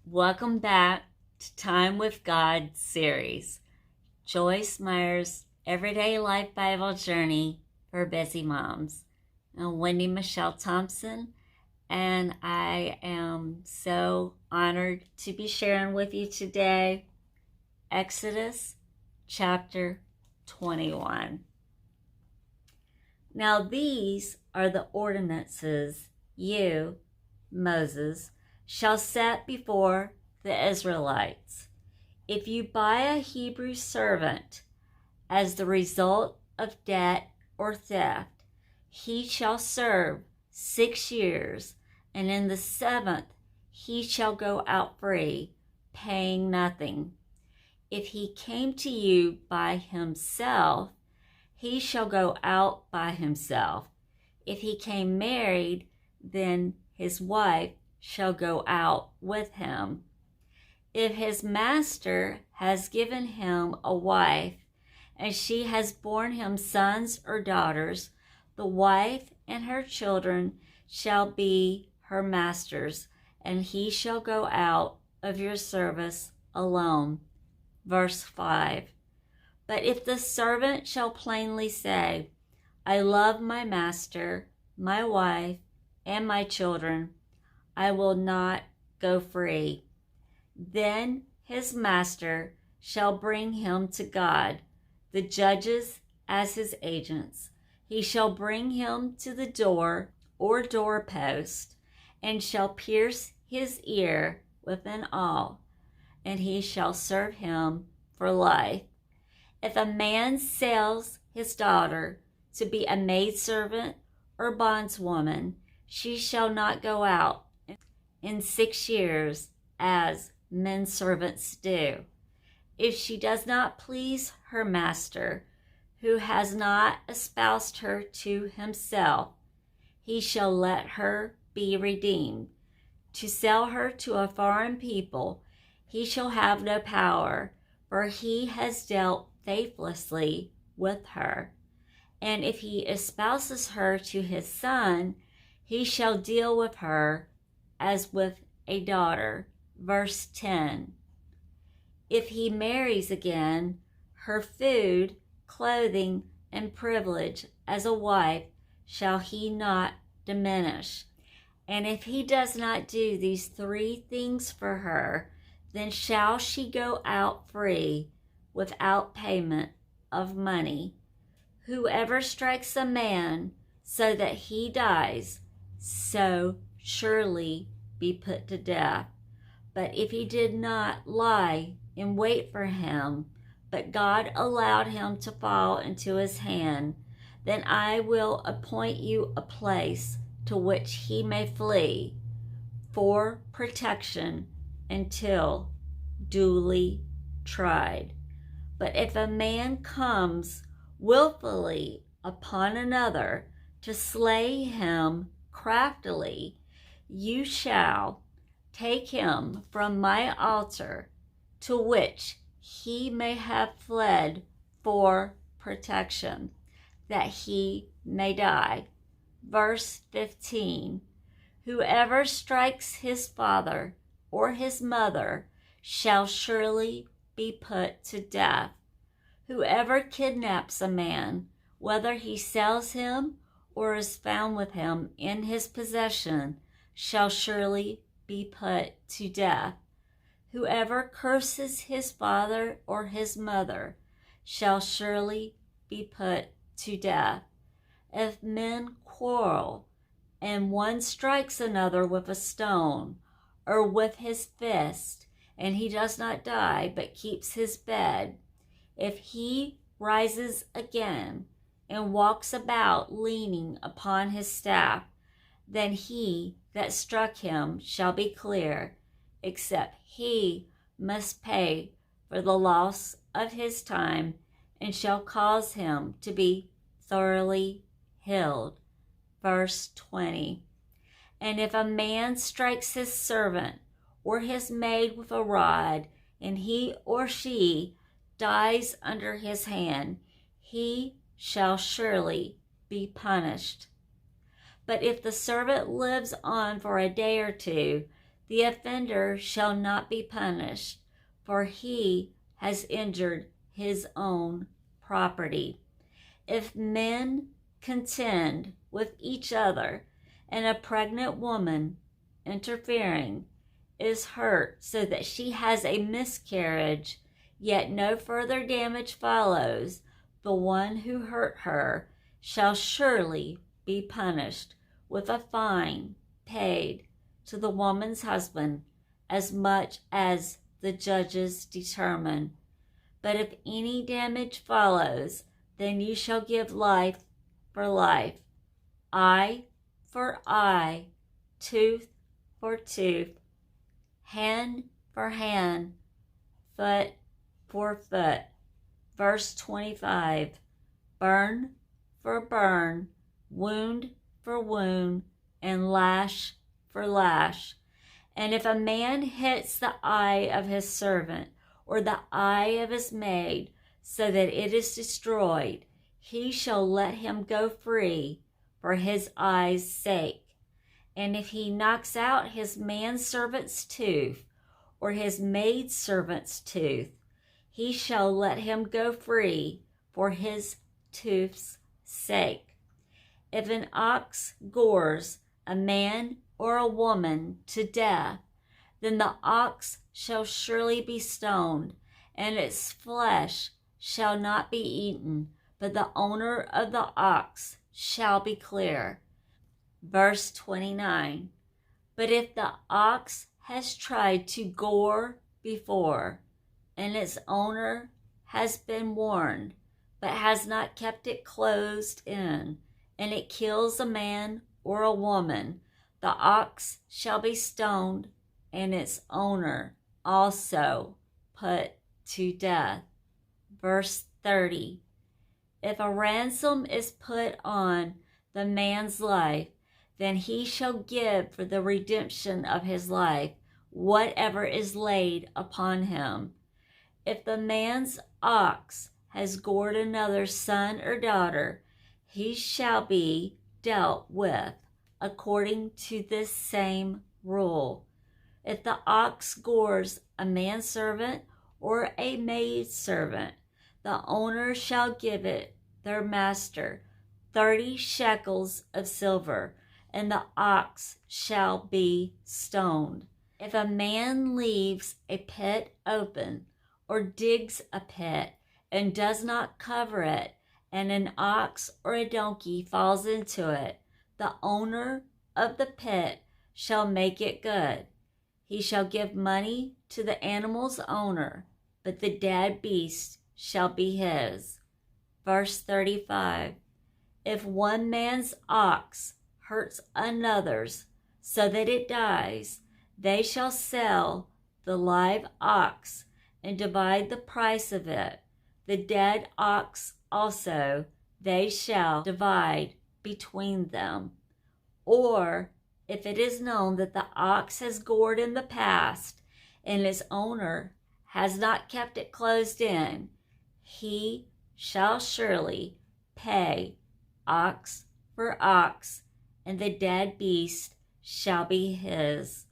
Welcome back to Time with God series, Joyce Meyer's Everyday Life Bible Journey for Busy Moms. I'm WendyMichelle Thompson, and I am so honored to be sharing with you today Exodus chapter 21. Now these are the ordinances you, Moses, shall set before the Israelites. If you buy a Hebrew servant as the result of debt or theft, he shall serve 6 years, and in the 7th he shall go out free, paying nothing. If he came to you by himself, he shall go out by himself. If he came married, then his wife shall go out with him. If his master has given him a wife, and she has borne him sons or daughters, the wife and her children shall be her master's, and he shall go out of your service alone. Verse 5. But if the servant shall plainly say, I love my master, my wife, and my children, I will not go free. Then his master shall bring him to God, the judges as his agents. He shall bring him to the door or doorpost, and shall pierce his ear with an awl, and he shall serve him for life. If a man sells his daughter to be a maidservant or bondswoman, she shall not go out in 6 years, as men servants do. If she does not please her master, who has not espoused her to himself, he shall let her be redeemed. To sell her to a foreign people, he shall have no power, for he has dealt faithlessly with her. And if he espouses her to his son, he shall deal with her as with a daughter. Verse 10. If he marries again, her food, clothing, and privilege as a wife shall he not diminish. And if he does not do these 3 things for her, then shall she go out free without payment of money. Whoever strikes a man so that he dies, so surely be put to death. But if he did not lie in wait for him, but God allowed him to fall into his hand, then I will appoint you a place to which he may flee for protection until duly tried. But if a man comes willfully upon another to slay him craftily, you shall take him from my altar to which he may have fled for protection, that he may die. Verse 15. Whoever strikes his father or his mother shall surely be put to death. Whoever kidnaps a man, whether he sells him or is found with him in his possession, shall surely be put to death. Whoever curses his father or his mother shall surely be put to death. If men quarrel, and one strikes another with a stone or with his fist, and he does not die but keeps his bed, if he rises again and walks about leaning upon his staff, then he that struck him shall be clear, except he must pay for the loss of his time, and shall cause him to be thoroughly healed. Verse 20. And if a man strikes his servant or his maid with a rod, and he or she dies under his hand, he shall surely be punished. But if the servant lives on for a day or two, The offender shall not be punished, for he has injured his own property. If men contend with each other, and a pregnant woman interfering is hurt so that she has a miscarriage, yet no further damage follows, the one who hurt her shall surely be punished with a fine paid to the woman's husband, as much as the judges determine. But if any damage follows, then you shall give life for life, eye for eye, tooth for tooth, hand for hand, foot for foot. Verse 25, burn for burn, wound for wound, and lash for lash. And if a man hits the eye of his servant or the eye of his maid, so that it is destroyed, he shall let him go free for his eye's sake. And if he knocks out his manservant's tooth or his maidservant's tooth, he shall let him go free for his tooth's sake. If an ox gores a man or a woman to death, then the ox shall surely be stoned, and its flesh shall not be eaten, but the owner of the ox shall be clear. Verse 29, but if the ox has tried to gore before, and its owner has been warned, but has not kept it closed in, and it kills a man or a woman, the ox shall be stoned, and its owner also put to death. Verse 30, if a ransom is put on the man's life, then he shall give for the redemption of his life whatever is laid upon him. If the man's ox has gored another's son or daughter, he shall be dealt with according to this same rule. If the ox gores a manservant or a maidservant, the owner shall give it their master 30 shekels of silver, and the ox shall be stoned. If a man leaves a pit open or digs a pit and does not cover it, and an ox or a donkey falls into it, the owner of the pit shall make it good. He shall give money to the animal's owner, but the dead beast shall be his. Verse 35, if one man's ox hurts another's so that it dies, they shall sell the live ox and divide the price of it. The dead ox also they shall divide between them. Or if it is known that the ox has gored in the past, and its owner has not kept it closed in, he shall surely pay ox for ox, and the dead beast shall be his.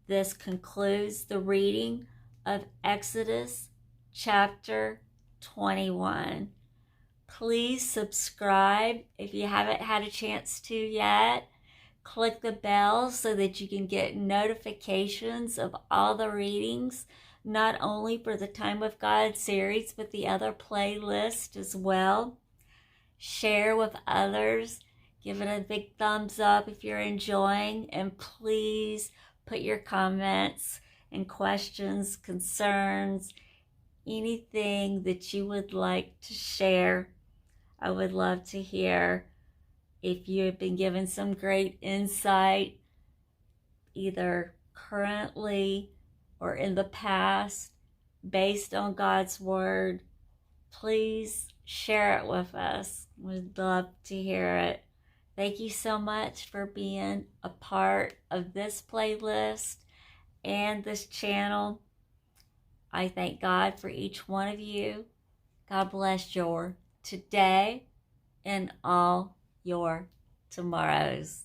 This concludes the reading of Exodus chapter 21. Please subscribe if you haven't had a chance to yet. Click the bell so that you can get notifications of all the readings, not only for the Time with God series, but the other playlist as well. Share with others. Give it a big thumbs up if you're enjoying, and please put your comments and questions, concerns, anything that you would like to share. I would love to hear if you have been given some great insight, either currently or in the past, based on God's Word. Please share it with us. We'd love to hear it. Thank you so much for being a part of this playlist and this channel. I thank God for each one of you. God bless your today and all your tomorrows.